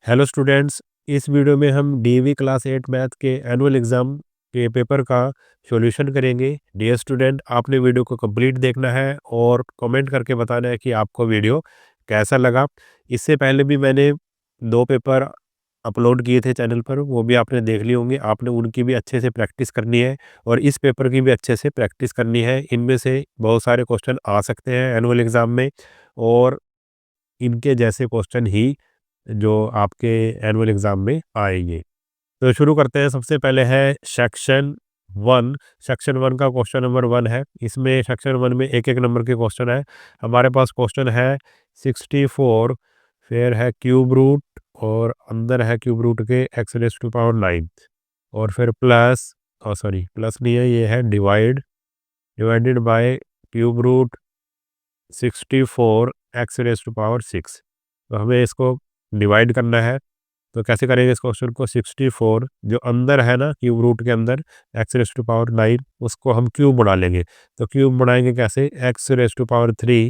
Hello students. इस video में हम डीवी क्लास 8 मैथ के एनुअल एग्ज़ाम के पेपर का सॉल्यूशन करेंगे। डियर स्टूडेंट, आपने वीडियो को कंप्लीट देखना है और कमेंट करके बताना है कि आपको वीडियो कैसा लगा। इससे पहले भी मैंने 2 पेपर अपलोड किए थे चैनल पर, वो भी आपने देख लिए होंगे। आपने उनकी भी अच्छे से प्रैक्टिस करनी है और इस पेपर की भी अच्छे से प्रैक्टिस करनी है। इनमें से बहुत सारे क्वेश्चन आ सकते हैं एनुअल एग्ज़ाम में और इनके जैसे क्वेश्चन ही जो आपके एनुअल एग्ज़ाम में आएँगे। तो शुरू करते हैं। सबसे पहले है सेक्शन 1। सेक्शन 1 का क्वेश्चन नंबर 1 है। इसमें सेक्शन 1 में एक-एक नंबर के क्वेश्चन है। हमारे पास क्वेश्चन है 64, फिर है क्यूब रूट और अंदर है क्यूब रूट के एक्स रेज़ टू पावर 9 और फिर प्लस सॉरी प्लस नहीं है, ये है divided by cube root 64 x raise to power 6। तो हमें इसको डिवाइड करना है। तो कैसे करेंगे इस क्वेश्चन को? 64 जो अंदर है ना क्यूब रूट के अंदर एक्स रेज़ टू पावर 9, उसको हम क्यूब बना लेंगे। तो क्यूब बनाएंगे कैसे? एक्स रेज़ टू पावर 3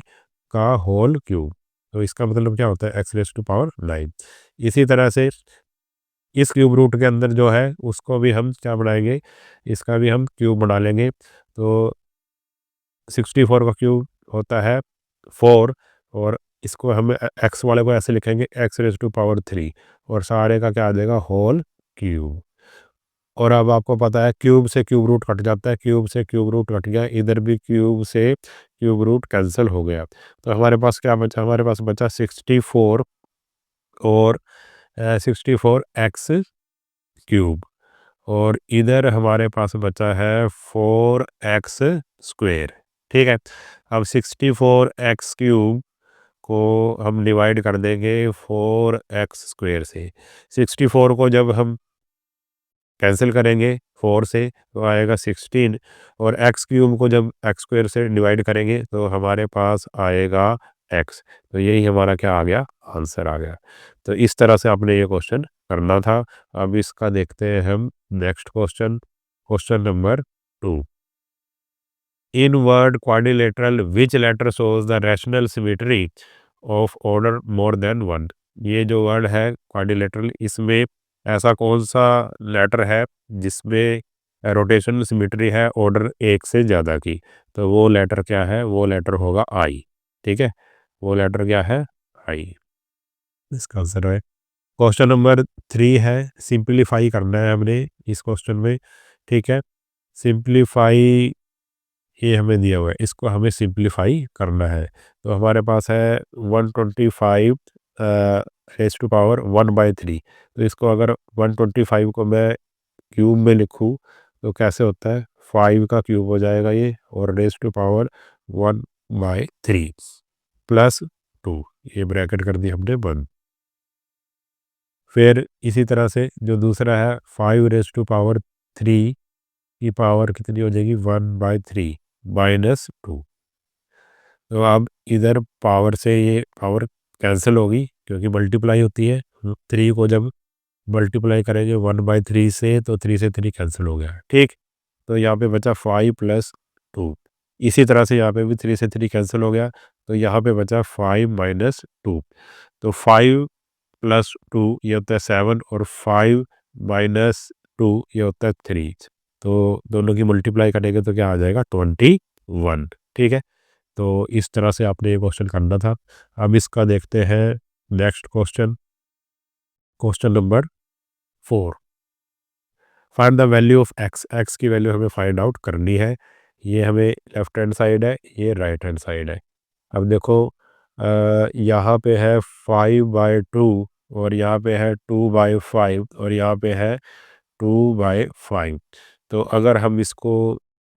का होल क्यूब। तो इसका मतलब क्या होता है? X raise to power 9। इसी तरह से इस क्यूब रूट के अंदर जो है उसको भी हम क्या बनाएंगे? इसका भी हम क्यूब बना लेंगे। तो 64 का क्यूब होता है 4 और इसको हम एक्स वाले को ऐसे लिखेंगे एक्स रेज़ टू पावर 3 और सारे का क्या आ जाएगा? Whole cube. और अब आपको पता है क्यूब से क्यूब रूट कट जाता है, क्यूब से क्यूब रूट कट गया, इधर भी क्यूब से क्यूब रूट कैंसिल हो गया। तो हमारे पास क्या बचा? हमारे पास बचा 64 और 64 एक्स क्यूब और इधर हमारे पास बचा है 4 एक्स स्क्वेयर। ठीक है। अब 64 एक्स क्यूब को हम डिवाइड कर देंगे 4 एक्स स्क्वेयर से। 64 को जब हम कैंसिल करेंगे 4 से तो आएगा 16 और एक्स क्यूब को जब एक्स स्क्वेयर से डिवाइड करेंगे तो हमारे पास आएगा एक्स। तो यही हमारा क्या आ गया? आंसर आ गया। तो इस तरह से आपने ये क्वेश्चन करना था। अब इसका देखते हैं हम next question. Question number 2। In word quadrilateral which letter shows the rational symmetry of order more than 1। ये जो वर्ड है क्वाड्रिलेटरल, इसमें ऐसा कौन सा लेटर है जिसमें रोटेशनल सिमेट्री है ऑर्डर 1 से ज़्यादा की? तो वो लेटर क्या है? वो लेटर होगा आई। ठीक है, वो लेटर क्या है? आई। इसका आंसर है क्वेश्चन नंबर 3 है। सिंप्लीफाई करना है हमने इस क्वेश्चन में। ठीक है, सिंप्लीफाई ये हमें दिया हुआ है, इसको हमें सिंप्लीफाई करना है। तो हमारे पास है 125 रेज़ टू पावर 1/3। तो इसको अगर 125 को मैं क्यूब में लिखूं तो कैसे होता है? 5 का क्यूब हो जाएगा ये और रेज़ टू पावर 1/3 प्लस 2, ये ब्रैकेट कर दी हमने बंद। फिर इसी तरह से जो दूसरा है 5 रेज़ टू पावर 3 की पावर कितनी हो जाएगी? 1/3 माइनस 2। तो अब इधर पावर से ये पावर कैंसिल होगी क्योंकि मल्टीप्लाई होती है। 3 को जब मल्टीप्लाई करेंगे 1/3 से तो 3 से 3 कैंसिल हो गया। ठीक, तो यहाँ पे बचा 5 प्लस 2। इसी तरह से यहाँ पे भी 3 से 3 कैंसिल हो गया तो यहाँ पे बचा 5 माइनस 2। तो 5 प्लस 2 ये होता है 7 और 5 माइनस 2 ये होता है 3। तो दोनों की मल्टीप्लाई करेंगे तो क्या आ जाएगा? 21। ठीक है, तो इस तरह से आपने ये क्वेश्चन करना था। अब इसका देखते हैं next question. Question number 4। Find the value of x. X की वैल्यू हमें फाइंड आउट करनी है। ये हमें लेफ्ट हैंड साइड है, ये राइट हैंड साइड है। अब देखो यहाँ पे है 5/2 और यहाँ पे है 2/5 और यहाँ पे है 2/5। तो अगर हम इसको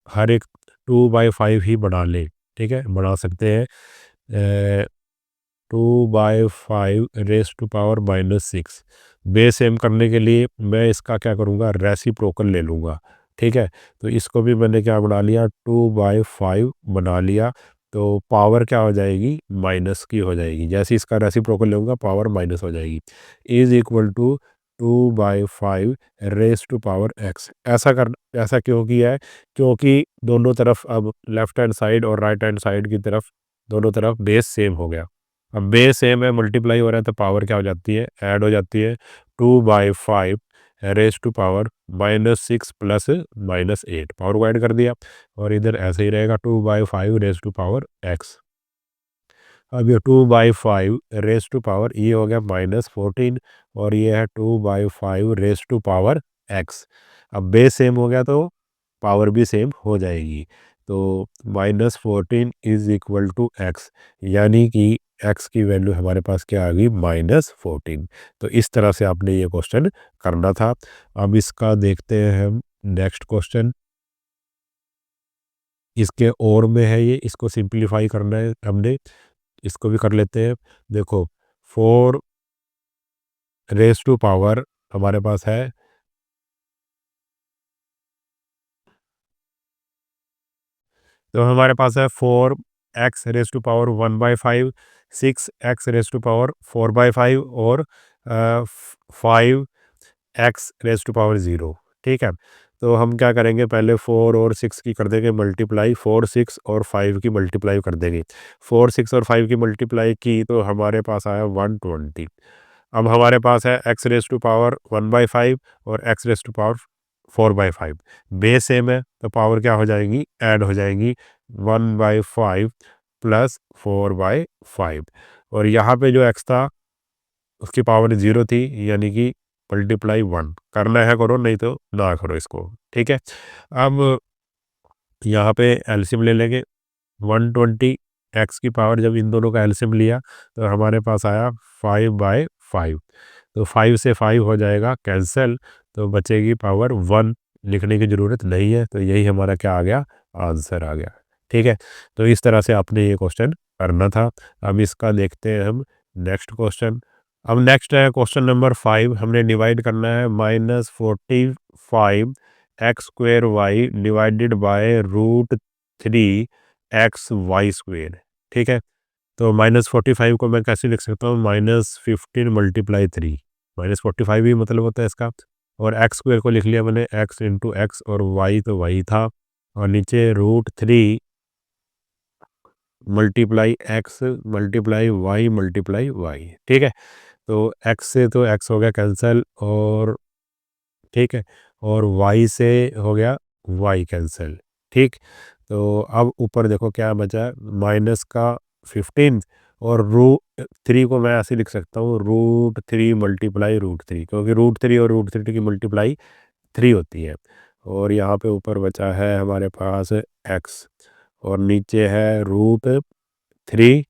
हर एक 2/5 ही बना लें, ठीक है, बना सकते हैं। 2/5 raise to power -6। Base same करने के लिए मैं इसका क्या करूँगा? रेसिप्रोकल ले लूँगा। ठीक है, तो इसको भी मैंने क्या बना लिया? 2/5 बना लिया। तो पावर क्या हो जाएगी? माइनस की हो जाएगी। जैसे इसका रेसिप्रोकल लूँगा पावर माइनस हो जाएगी। Is equal to 2/5 raise to power x. ऐसा क्यों किया है? क्योंकि दोनों तरफ अब लेफ्ट हैंड साइड और राइट हैंड साइड की तरफ दोनों तरफ बेस सेम हो गया। अब बेस सेम है, मल्टीप्लाई हो रहा है, तो पावर क्या हो जाती है, ऐड हो जाती है। 2/5 raise to power -6 plus -8, power को ऐड कर दिया। और इधर ऐसे ही रहेगा 2/5 रेज टू पावर एक्स। अब ये 2/5 रेज टू पावर ये हो गया -14, और ये है 2/5 रेज टू पावर एक्स। अब बेस सेम हो गया तो पावर भी सेम हो जाएगी। तो -14 इज इक्वल टू एक्स, यानी कि एक्स की वैल्यू हमारे पास क्या आ गई, -14। तो इस तरह से आपने ये क्वेश्चन करना था। अब इसका देखते हैं हम नेक्स्ट क्वेश्चन। इसके और में है ये, इसको सिंप्लीफाई करना है हमने, इसको भी कर लेते हैं। देखो 4 रेज टू पावर हमारे पास है, तो हमारे पास है 4x raise to power 1/5, 6x raise to power 4/5 और 5x रेज टू पावर 0। ठीक है, तो हम क्या करेंगे, पहले 4 और 6 की कर देंगे मल्टीप्लाई, 4 6 और 5 की मल्टीप्लाई कर देंगे। 4 6 और 5 की मल्टीप्लाई की तो हमारे पास आया 120। अब हमारे पास है x रेज टू पावर 1/5 और x raise to power 4/5, base same है तो पावर क्या हो जाएगी, ऐड हो जाएगी। 1/5 प्लस 4/5, और यहाँ पे जो x था उसकी पावर 0 थी, यानी कि मल्टीप्लाई 1 करना है करो, नहीं तो ना करो इसको। ठीक है, अब यहाँ पे एलसीएम ले लेंगे। 120 एक्स की पावर, जब इन दोनों का एलसीएम लिया तो हमारे पास आया 5/5। तो 5 से 5 हो जाएगा कैंसिल, तो बचेगी पावर 1, लिखने की ज़रूरत नहीं है। तो यही हमारा क्या आ गया, आंसर आ गया। ठीक है, तो इस तरह से आपने ये क्वेश्चन करना था। अब इसका देखते हैं हम नेक्स्ट क्वेश्चन। अब नेक्स्ट है क्वेश्चन नंबर 5, हमने डिवाइड करना है -45 x² y divided by √3 x y²। ठीक है, तो -45 को मैं कैसे लिख सकता हूँ, -15 मल्टीप्लाई 3, -45 ही मतलब होता है इसका। और x² को लिख लिया मैंने x इंटू एक्स, और y तो वही था, और नीचे √3 multiply x multiply y multiply y. ठीक है, तो x से तो x हो गया कैंसिल, और ठीक है, और y से हो गया y कैंसिल। ठीक, तो अब ऊपर देखो क्या बचा, माइनस का 15, और √3 को मैं ऐसे लिख सकता हूँ, √3 मल्टीप्लाई √3, क्योंकि √3 और √3 की मल्टीप्लाई 3 होती है। और यहाँ पे ऊपर बचा है हमारे पास x, और नीचे है √3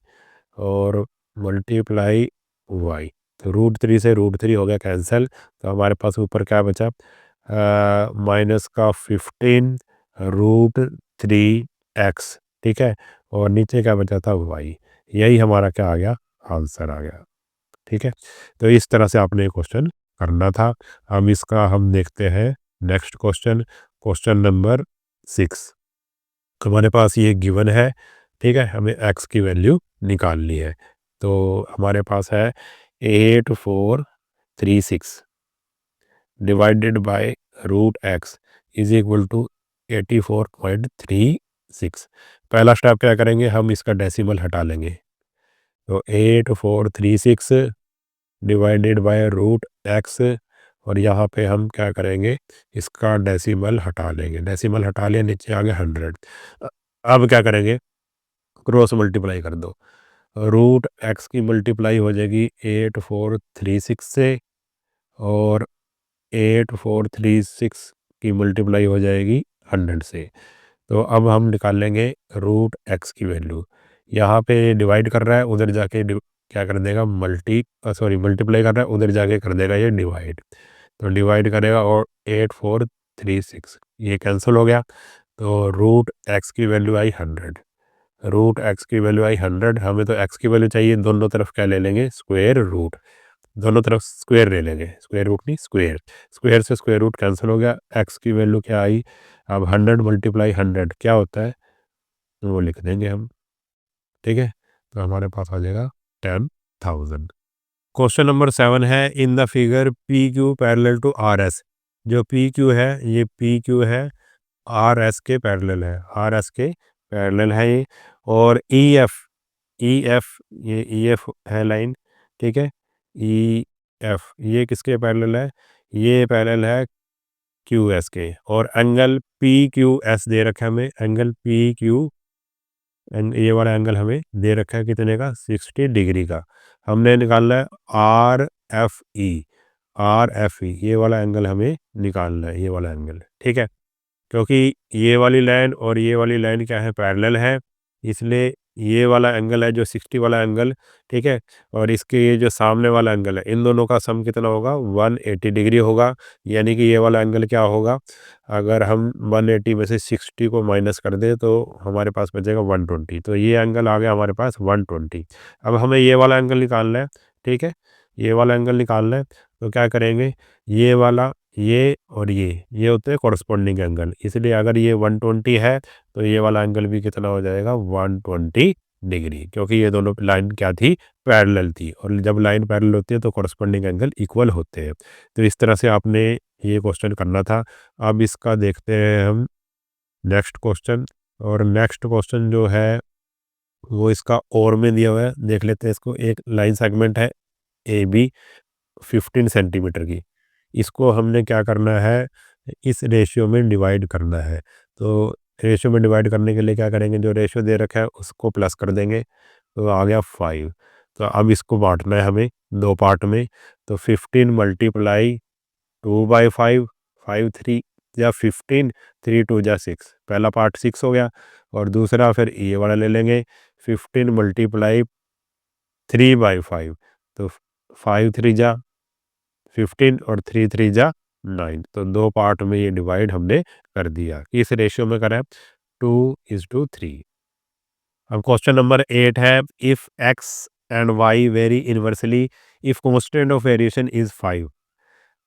और मल्टीप्लाई वाई। तो √3 से √3 हो गया कैंसिल, तो हमारे पास ऊपर क्या बचा, माइनस का 15 √3 x। ठीक है, और नीचे क्या बचा था, वाई। यही हमारा क्या आ गया, आंसर आ गया। ठीक है, तो इस तरह से आपने क्वेश्चन करना था। हम इसका हम देखते हैं नेक्स्ट क्वेश्चन, क्वेश्चन नंबर 6। हमारे पास ये गिवन है, ठीक है, हमें x की वैल्यू निकालनी है। तो हमारे पास है 8436 divided by √x is equal to 84.36। पहला स्टेप क्या करेंगे, हम इसका डेसिमल हटा लेंगे। तो 8436 डिवाइडेड बाय √x, और यहाँ पे हम क्या करेंगे, इसका डेसिमल हटा लेंगे। डेसिमल हटा लिया, नीचे आ गया 100। अब क्या करेंगे, क्रॉस मल्टीप्लाई कर दो। √x की मल्टीप्लाई हो जाएगी 8436 से, और 8436 की मल्टीप्लाई हो जाएगी 100 से। तो अब हम निकाल लेंगे √x की वैल्यू। यहाँ पे डिवाइड कर रहा है, उधर जाके क्या कर देगा, मल्टीप्लाई कर रहा है, उधर जाके कर देगा ये डिवाइड। तो डिवाइड करेगा, और 8436 ये कैंसिल हो गया। तो √x की वैल्यू आई 100। √x की वैल्यू आई 100, हमें तो x की वैल्यू चाहिए, दोनों तरफ क्या ले लेंगे, स्क्वायर रूट। दोनों तरफ स्क्वायर ले लेंगे, स्क्वायर रूट नहीं स्क्वायर, स्क्वायर से स्क्वायर रूट कैंसिल हो गया। x की वैल्यू क्या आई, अब 100 मल्टीप्लाई 100 क्या होता है, वो लिख देंगे हम। ठीक है, तो हमारे पास आ जाएगा 10,000। क्वेश्चन नंबर 7 है, in the figure P Q parallel to R S. जो पी क्यू है, ये पी क्यू है, आर एस के पैरेलल है, आर एस के पैरेलल है ये। और ई एफ ई एफ, ये ई एफ है लाइन, ठीक है। ई एफ ये किसके पैरेलल है? ये पैरेलल है क्यू एस के। और एंगल पी क्यू एस दे रखा है हमें, एंगल पी क्यू, ये वाला एंगल हमें दे रखा है कितने का? 60 डिग्री का। हमने निकालना है R F E, R F E ये वाला एंगल हमें निकालना है, ये वाला एंगल, ठीक है। क्योंकि ये वाली लाइन और ये वाली लाइन क्या है? पैरेलल है, इसलिए ये वाला एंगल है जो 60 वाला एंगल, ठीक है। और इसके ये जो सामने वाला एंगल है, इन दोनों का सम कितना होगा? 180 डिग्री होगा। यानी कि ये वाला एंगल क्या होगा? अगर हम 180 में से 60 को माइनस कर दें तो हमारे पास बचेगा 120। तो ये एंगल आ गया हमारे पास 120। अब हमें ये वाला एंगल निकालना है, ठीक है। ये वाला एंगल निकालना है, तो क्या करेंगे? ये वाला, ये और ये होते हैं कॉरस्पॉन्डिंग एंगल, इसलिए अगर ये 120 है तो ये वाला एंगल भी कितना हो जाएगा? 120 डिग्री, क्योंकि ये दोनों लाइन क्या थी? पैरेलल थी। और जब लाइन पैरेलल होती है तो कॉरस्पॉन्डिंग एंगल इक्वल होते हैं। तो इस तरह से आपने ये क्वेश्चन करना था। अब इसका देखते हैं हम नेक्स्ट क्वेश्चन। और नेक्स्ट क्वेश्चन जो है वो इसका और में दिया हुआ है, देख लेते हैं इसको। एक लाइन सेगमेंट है ए बी 15 सेंटीमीटर की, इसको हमने क्या करना है? इस रेशियो में डिवाइड करना है। तो रेशियो में डिवाइड करने के लिए क्या करेंगे? जो रेशियो दे रखा है उसको प्लस कर देंगे, तो आ गया 5। तो अब इसको बांटना है हमें दो पार्ट में। तो 15 मल्टीप्लाई 2/5, 5 3 या 15, 3 2 जा 6, पहला पार्ट 6 हो गया। और दूसरा फिर ये वाला ले लेंगे, 15 मल्टीप्लाई 3/5, तो 5 3 जा 15 और 3 3 जा 9। तो दो पार्ट में ये डिवाइड हमने कर दिया। इस रेशियो में करें 2:3। अब क्वेश्चन नंबर 8 है, if x and y vary inversely if constant of variation is 5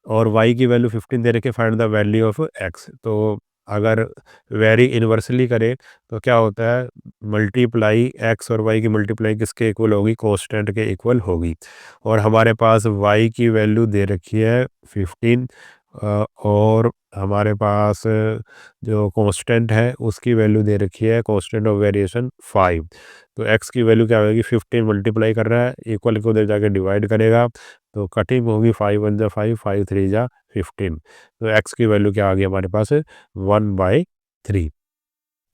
और y की वैल्यू 15 दे रखे, find the value of x। तो अगर वेरी इन्वर्सली करें तो क्या होता है? मल्टीप्लाई x और y की मल्टीप्लाई किसके इक्वल होगी? कांस्टेंट के इक्वल होगी। और हमारे पास y की वैल्यू दे रखी है 15, और हमारे पास जो कांस्टेंट है उसकी वैल्यू दे रखी है, कांस्टेंट ऑफ वेरिएशन 5। तो x की वैल्यू क्या होगी? 15 मल्टीप्लाई कर रहा है, इक्वल को उधर जाके डिवाइड करेगा, तो कटिंग होगी 5 1 जा 5, 5 3 जा 15। तो x की वैल्यू क्या आ गई हमारे पास? 1/3।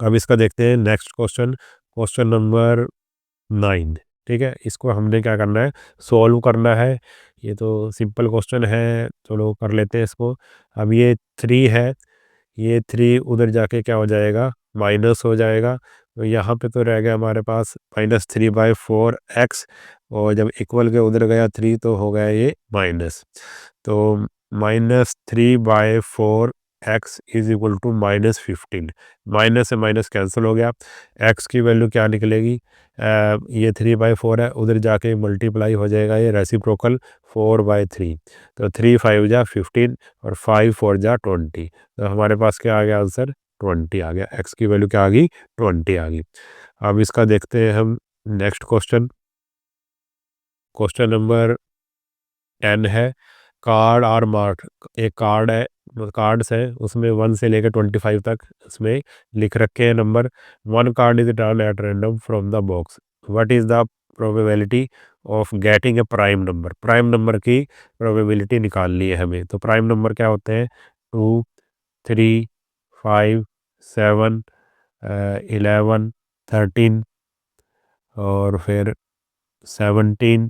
अब इसका देखते हैं नेक्स्ट क्वेश्चन, क्वेश्चन नंबर 9, ठीक है। इसको हमने क्या करना है? सॉल्व करना है। ये तो सिंपल क्वेश्चन है, चलो कर लेते हैं इसको। अब ये 3 है, ये 3 उधर जाके क्या हो जाएगा? माइनस हो जाएगा। तो यहाँ पे तो रह गया हमारे पास -3/4x, और जब इक्वल के उधर गया 3 तो हो गया ये माइनस। तो -3/4x is equal to -15। Minus से माइनस कैंसिल हो गया। x की वैल्यू क्या निकलेगी? ये 3/4 है, उधर जाके मल्टीप्लाई हो जाएगा, ये रेसिप्रोकल 4/3। तो 3 5 जा 15 और 5 4 जा 20। तो हमारे पास क्या आ गया आंसर? 20 आ गया। x की वैल्यू क्या आ गई? 20 आ गई। अब इसका देखते हैं हम नेक्स्ट क्वेश्चन, क्वेश्चन नंबर 10 है, कार्ड आर मार्क। एक कार्ड है, कार्ड्स है, उसमें 1 से लेकर 25 तक उसमें लिख रखे हैं number. One card is drawn at random from the box, what is the probability of getting a prime number? Prime number की प्रोबेबिलिटी निकालनी है हमें। तो प्राइम नंबर क्या होते हैं? 2 3 5 7 11 13, और फिर 17,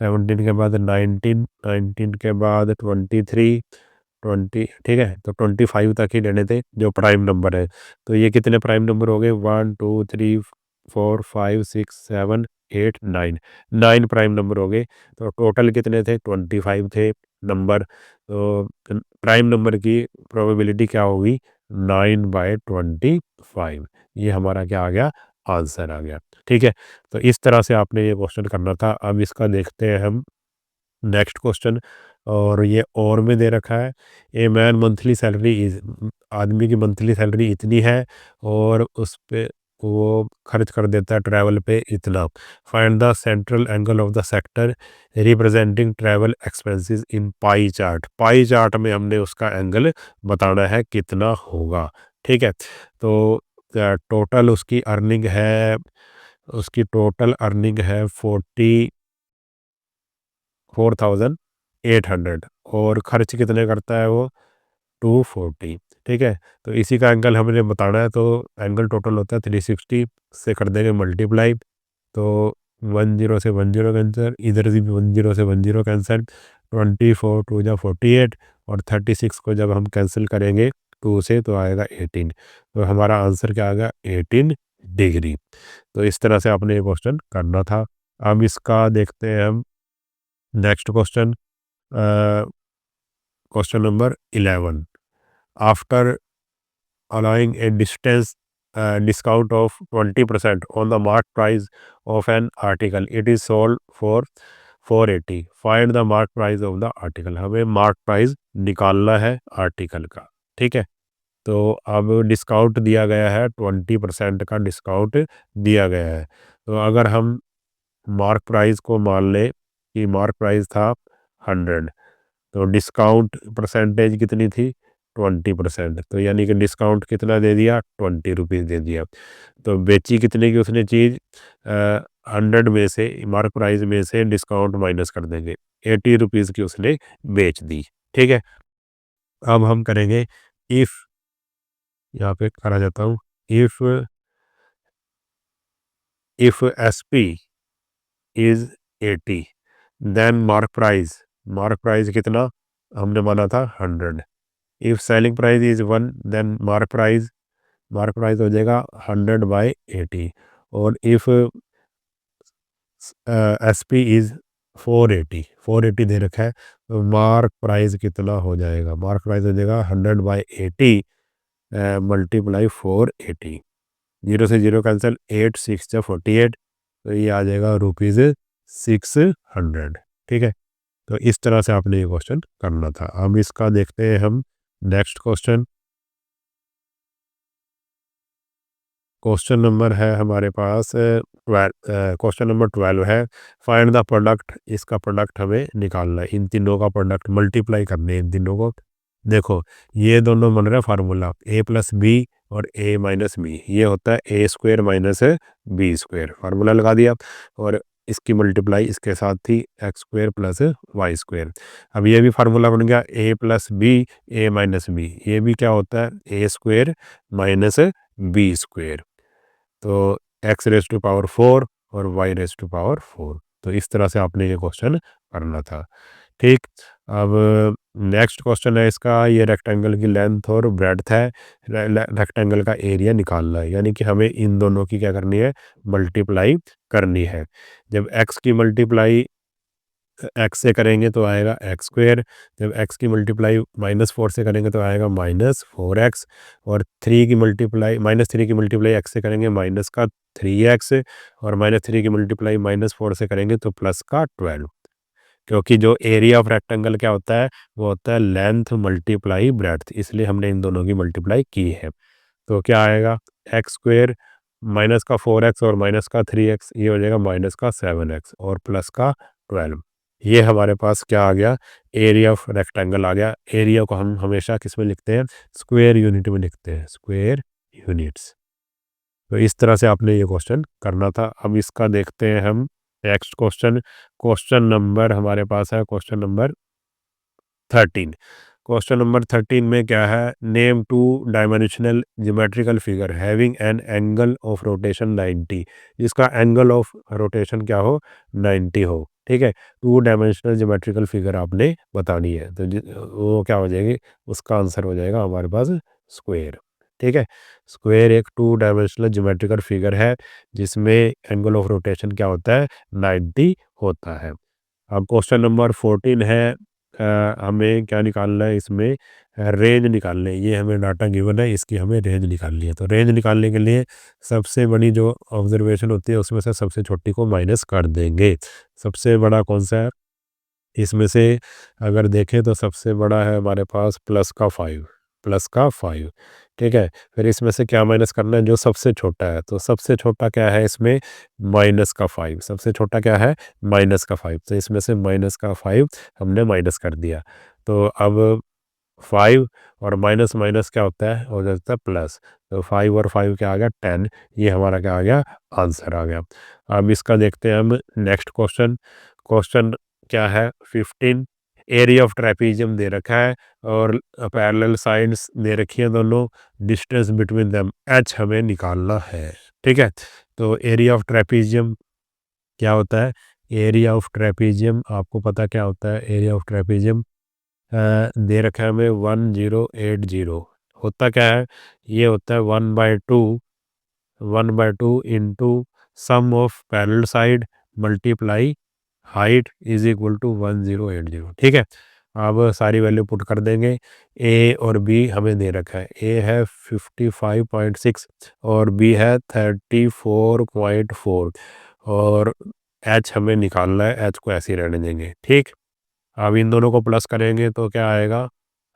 17 के बाद 19, 19 के बाद 23, 20, ठीक है। तो 25 तक ही लेने थे जो प्राइम नंबर है। तो ये कितने प्राइम नंबर हो गए? 1 2 3 4 5 6 7 8 9, 9 प्राइम नंबर हो गए। तो टोटल कितने थे? 25 थे नंबर। तो प्राइम नंबर की प्रोबेबिलिटी क्या होगी? 9/25। ये हमारा क्या आ गया? आंसर आ गया, ठीक है। तो इस तरह से आपने ये क्वेश्चन करना था। अब इसका देखते हैं हम नेक्स्ट क्वेश्चन। और ये और में दे रखा है, a man monthly salary is, आदमी की मंथली सैलरी इतनी है और उस पे वो खर्च कर देता है ट्रैवल पे इतना। Find the central angle of the sector representing travel expenses in pie chart. Pie chart में हमने उसका एंगल बताना है कितना होगा, ठीक है। तो टोटल उसकी अर्निंग है उसकी टोटल अर्निंग है 44,800 और खर्च कितने करता है वो 240। ठीक है, तो इसी का एंगल हमने बताना है, तो एंगल टोटल होता है 360 से कर देंगे मल्टीप्लाई। तो 10 से 10 कैंसिल, इधर से भी 10 से 10 कैंसिल, 24 टू जा 48 और 36 को जब हम कैंसिल करेंगे 2 से तो आएगा 18। तो हमारा आंसर क्या आएगा 18 डिग्री। तो इस तरह से आपने ये क्वेश्चन करना था। अब इसका देखते हैं हम next question, question number 11। After allowing a distance discount of 20% on the mark price of an article, it is sold for 480, find the mark price of the article। हमें मार्क प्राइस निकालना है आर्टिकल का। ठीक है, तो अब discount दिया गया है, 20% का डिस्काउंट दिया गया है। तो अगर हम मार्क प्राइस को मान लें कि मार्क प्राइस था 100, तो डिस्काउंट परसेंटेज कितनी थी 20%, तो यानी कि डिस्काउंट कितना दे दिया 20 रुपीज़ दे दिया। तो बेची कितने की उसने चीज़, 100 में से मार्क प्राइस में से डिस्काउंट माइनस कर देंगे, 80 रुपीज़ की उसने बेच दी। ठीक है, अब हम करेंगे इफ़, यहाँ पे करा जाता हूँ, if if S P is 80 then mark price कितना हमने माना था 100। If selling price is 1 then mark price हो जाएगा 100/80। और इफ एस पी इज 480 दे रखा है, तो मार्क प्राइस कितना हो जाएगा, मार्क प्राइस हो जाएगा 100/80 मल्टीप्लाई 480। 0 से 0 कैंसिल, 8 6 जा 48, तो ये आ जाएगा ₹600। ठीक है, तो इस तरह से आपने ये क्वेश्चन करना था। अब इसका देखते हैं हम नेक्स्ट क्वेश्चन। क्वेश्चन नंबर है हमारे पास 12, क्वेश्चन नंबर 12 है, फाइंड द प्रोडक्ट। इसका प्रोडक्ट हमें निकालना है, इन तीनों का प्रोडक्ट मल्टीप्लाई करने हैं इन तीनों को। देखो ये दोनों बन रहा है फार्मूला a+b और a-b, ये होता है a² माइनस b², फार्मूला लगा दिया और इसकी मल्टीप्लाई इसके साथ थी x² प्लस y²। अब ये भी फार्मूला बन गया a+b a-b, ये भी क्या होता है a² माइनस b²। तो x⁴ और y⁴। तो इस तरह से आपने ये क्वेश्चन करना था। ठीक, अब नेक्स्ट क्वेश्चन है इसका, ये रेक्टेंगल की लेंथ और ब्रेड्थ है, रेक्टेंगल का एरिया निकालना है, यानी कि हमें इन दोनों की क्या करनी है मल्टीप्लाई करनी है। जब x की मल्टीप्लाई x से करेंगे तो आएगा x², जब x की मल्टीप्लाई -4 से करेंगे तो आएगा -4x, और 3 की मल्टीप्लाई -3 की मल्टीप्लाई x से करेंगे माइनस का 3x, और -3 की मल्टीप्लाई -4 से करेंगे तो प्लस का 12। क्योंकि जो एरिया ऑफ रेक्टेंगल क्या होता है, वो होता है लेंथ मल्टीप्लाई ब्रेड्थ, इसलिए हमने इन दोनों की मल्टीप्लाई की है। तो क्या आएगा x² माइनस का 4x और माइनस का 3x, ये हो जाएगा माइनस का 7x और प्लस का 12। ये हमारे पास क्या आ गया, एरिया ऑफ रेक्टेंगल आ गया। एरिया को हम हमेशा किस में लिखते हैं, स्क्वायर यूनिट में लिखते हैं, स्क्वायर यूनिट्स। तो इस तरह से आपने ये क्वेश्चन करना था। अब इसका देखते हैं हम नेक्स्ट क्वेश्चन। क्वेश्चन नंबर हमारे पास है क्वेश्चन नंबर 13। क्वेश्चन नंबर 13 में क्या है, name 2 dimensional geometrical figure having an angle of rotation 90, जिसका एंगल ऑफ रोटेशन क्या हो 90 हो। ठीक है, 2 डायमेंशनल ज्योमेट्रिकल फिगर आपने बतानी है, तो वो क्या हो जाएगी, उसका आंसर हो जाएगा हमारे पास स्क्वायर। ठीक है, स्क्वायर एक 2 डायमेंशनल ज्योमेट्रिकल फिगर है जिसमें एंगल ऑफ रोटेशन क्या होता है 90 होता है। अब क्वेश्चन नंबर 14 है, हमें क्या निकालना है इसमें, रेंज निकालना है। ये हमें डाटा गिवन है, इसकी हमें रेंज निकालनी है। तो रेंज निकालने के लिए सबसे बड़ी जो ऑब्जर्वेशन होती है उसमें से सबसे छोटी को माइनस कर देंगे। सबसे बड़ा कौन सा है इसमें से, अगर देखें तो सबसे बड़ा है हमारे पास +5। ठीक है, फिर इसमें से क्या माइनस करना है, जो सबसे छोटा है, तो सबसे छोटा क्या है इसमें -5, सबसे छोटा क्या है -5, तो इसमें से -5 हमने माइनस कर दिया। तो अब 5 और माइनस माइनस क्या होता है, हो जाता है प्लस, तो 5 और 5 क्या आ गया 10, ये हमारा क्या आ गया आंसर आ गया। अब इसका देखते हैं हम नेक्स्ट क्वेश्चन। क्वेश्चन क्या है 15, एरिया ऑफ ट्रेपीजियम दे रखा है और पैरेलल साइड्स दे रखी है दोनों, डिस्टेंस बिटवीन देम एच हमें निकालना है। ठीक है, तो एरिया ऑफ ट्रेपीजियम क्या होता है? एरिया ऑफ ट्रेपीजियम आपको पता क्या होता है? एरिया ऑफ ट्रेपीजियम दे रखा है हमें 1080। होता क्या है? ये होता है 1/2 into sum of parallel side multiply height is equal to 1080। ठीक है, अब सारी वैल्यू पुट कर देंगे। ए और बी हमें दे रखा है, ए है 55.6 और बी है 34.4 और एच हमें निकालना है, एच को ऐसे ही रहने देंगे। ठीक, अब इन दोनों को प्लस करेंगे तो क्या आएगा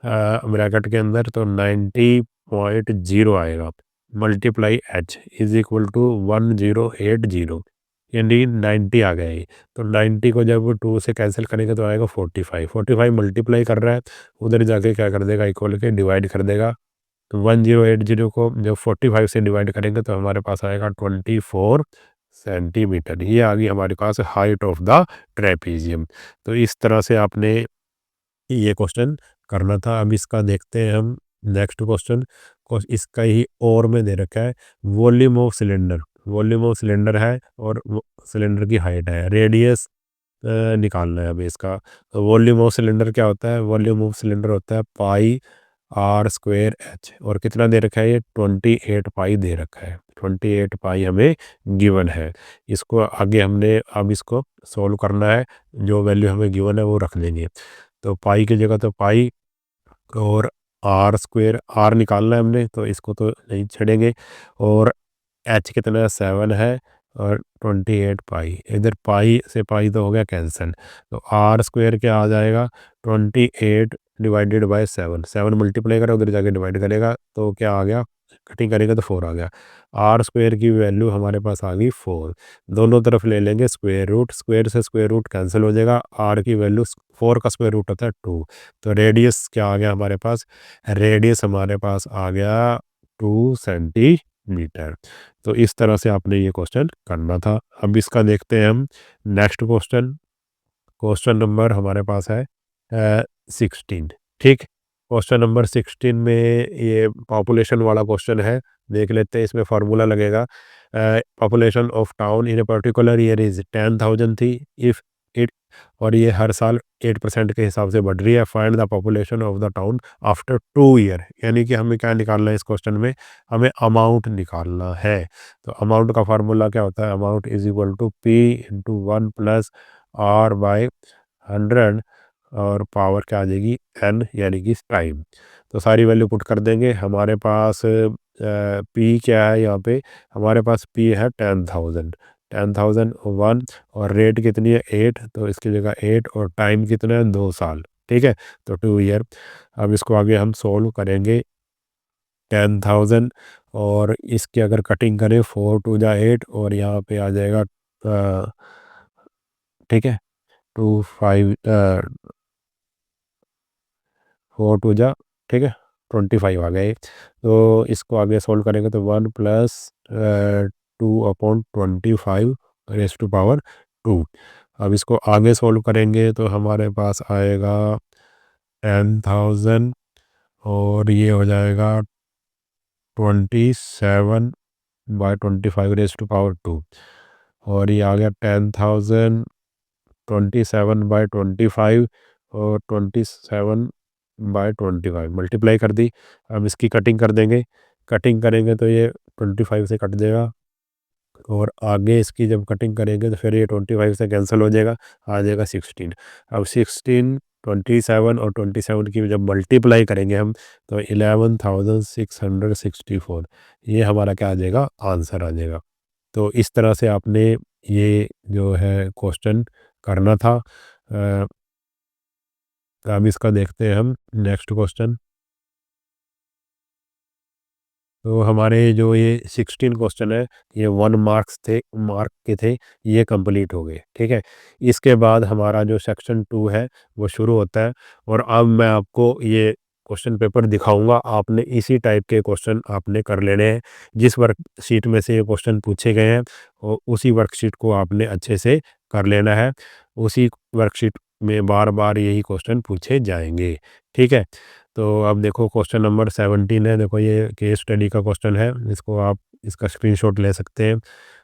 ब्रैकेट के अंदर, तो 90.0 आएगा multiply H is equal to 1080, यानी 90 आ गया ये। तो 90 को जब 2 से कैंसिल करेंगे तो आएगा 45 मल्टीप्लाई कर रहा है, उधर जाके क्या कर देगा इक्वल के डिवाइड कर देगा। तो 1080 को जब 45 से डिवाइड करेंगे तो हमारे पास आएगा 24 सेंटीमीटर। ये आ गई हमारे पास हाइट ऑफ द ट्रेपीजियम। तो इस तरह से आपने ये क्वेश्चन करना था। अब इसका देखते हैं हम नेक्स्ट क्वेश्चन। इसका ही और में दे रखा है volume of cylinder. Volume of cylinder है और सिलेंडर की हाइट है, रेडियस निकालना है। अभी इसका वॉल्यूम ऑफ सिलेंडर क्या होता है? वॉल्यूम ऑफ सिलेंडर होता है पाई आर स्क्वेयर एच, और कितना दे रखा है? ये 28 पाई दे रखा है। 28 पाई हमें गिवन है। इसको आगे हमने अब इसको सॉल्व करना है, जो वैल्यू हमें गिवन है वो रख देंगे। तो पाई की जगह तो पाई और आर स्क्वेयर, आर निकालना है हमने तो इसको तो नहीं छेड़ेंगे, और एच कितना है 7 है और 28 पाई, इधर पाई से पाई तो हो गया कैंसिल, तो आर स्क्वेयर क्या आ जाएगा 28 डिवाइडेड बाय 7, 7 मल्टीप्लाई करेगा उधर जाके डिवाइड करेगा तो क्या आ गया, कटिंग करेगा तो 4 आ गया। आर स्क्वेयर की वैल्यू हमारे पास आ गई 4। दोनों तरफ ले लेंगे स्क्वेयर रूट, स्क्वेयर से स्क्वेयर रूट कैंसिल हो जाएगा। आर की वैल्यू 4 का स्क्वेयर रूट होता है 2। तो रेडियस क्या आ गया हमारे पास? रेडियस हमारे पास आ गया 2 सेंटीमीटर। तो इस तरह से आपने ये क्वेश्चन करना था। अब इसका देखते हैं हम नेक्स्ट क्वेश्चन। क्वेश्चन नंबर हमारे पास है 16। ठीक, क्वेश्चन नंबर 16 में ये पॉपुलेशन वाला क्वेश्चन है। देख लेते हैं, इसमें फार्मूला लगेगा। Population of town in a particular year is 10,000 थी इफ इट, और ये हर साल 8% के हिसाब से बढ़ रही है। Find the population of the town after 2 year, यानी कि हमें क्या निकालना है इस क्वेश्चन में? हमें अमाउंट निकालना है। तो अमाउंट का फार्मूला क्या होता है? Amount is equal to P into 1 plus R by 100 और पावर क्या आ जाएगी एन, यानी कि टाइम। तो सारी वैल्यू पुट कर देंगे। हमारे पास पी क्या है यहाँ पे? हमारे पास पी है 10,000, 10,001 और रेट कितनी है 8, तो इसकी जगह 8 और टाइम कितना है 2 साल। ठीक है, तो 2 ईयर। अब इसको आगे हम सोल्व करेंगे। 10,000 और इसकी अगर कटिंग करें 4 टू जा 8 और यहाँ पे आ जाएगा ठीक है 25 4 टू जा ठीक है 25 आ गए। तो इसको आगे सोल्व करेंगे तो 1 प्लस 2/25 रेस टू पावर 2। अब इसको आगे सोल्व करेंगे तो हमारे पास आएगा 10,000 और ये हो जाएगा 27/25 रेस टू पावर 2, और ये आ गया 10,000 27/25 और 27/25 मल्टीप्लाई कर दी। अब इसकी कटिंग कर देंगे, कटिंग करेंगे तो ये 25 से कट जाएगा, और आगे इसकी जब कटिंग करेंगे तो फिर ये 25 से कैंसिल हो जाएगा, आ जाएगा 16। अब 16 27 और 27 की जब मल्टीप्लाई करेंगे हम तो 11,664, ये हमारा क्या आ जाएगा आंसर आ जाएगा। तो इस तरह से आपने ये जो है क्वेश्चन करना था। अब इसका देखते हैं हम नेक्स्ट क्वेश्चन। तो हमारे जो ये 16 क्वेश्चन है ये 1 मार्क के थे, ये कंप्लीट हो गए। ठीक है, इसके बाद हमारा जो सेक्शन 2 है वो शुरू होता है, और अब मैं आपको ये क्वेश्चन पेपर दिखाऊंगा, आपने इसी टाइप के क्वेश्चन आपने कर लेने हैं। जिस वर्कशीट में से ये क्वेश्चन पूछे गए हैं और उसी वर्कशीट को आपने अच्छे से कर लेना है। उसी वर्कशीट में बार बार यही क्वेश्चन पूछे जाएंगे। ठीक है, तो अब देखो क्वेश्चन नंबर 17 है। देखो ये केस स्टडी का क्वेश्चन है, इसको आप इसका स्क्रीनशॉट ले सकते हैं।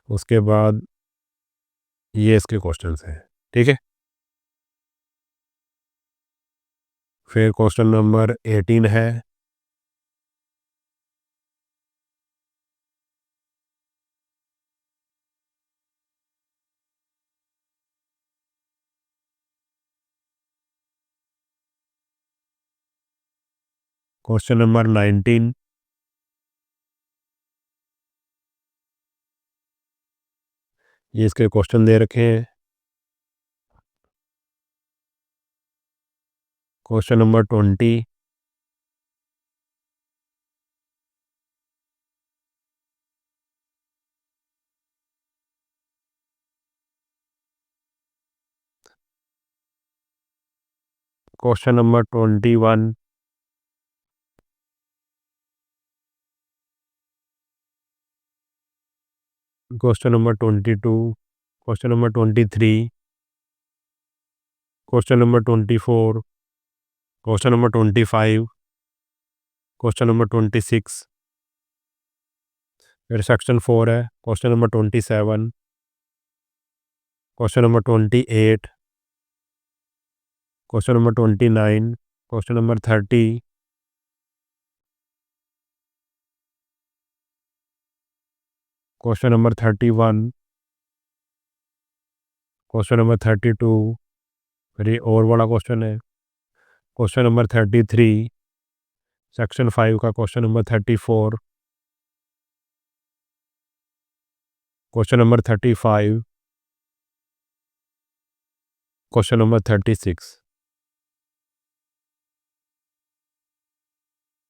उसके बाद ये इसके क्वेश्चंस हैं। ठीक है, फिर क्वेश्चन नंबर 18 है। Question number 19। ये इसके क्वेश्चन दे रखे हैं। Question number 20। Question number 21। Question number 22। Question number 23। Question number 24। Question number 25। Question number 26। फिर सेक्शन 4 है। Question number 27। Question number 28। Question number 29। Question number 30। Question number 31। Question number 32। फिर ये और बड़ा क्वेश्चन है। Question number 33। सेक्शन 5 का question number 34। Question number 35। Question number 36।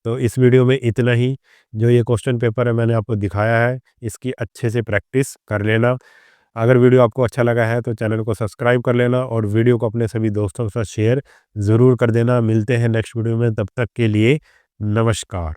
तो इस वीडियो में इतना ही। जो ये क्वेश्चन पेपर है मैंने आपको दिखाया है, इसकी अच्छे से प्रैक्टिस कर लेना। अगर वीडियो आपको अच्छा लगा है तो चैनल को सब्सक्राइब कर लेना और वीडियो को अपने सभी दोस्तों के साथ शेयर ज़रूर कर देना। मिलते हैं नेक्स्ट वीडियो में, तब तक के लिए नमस्कार।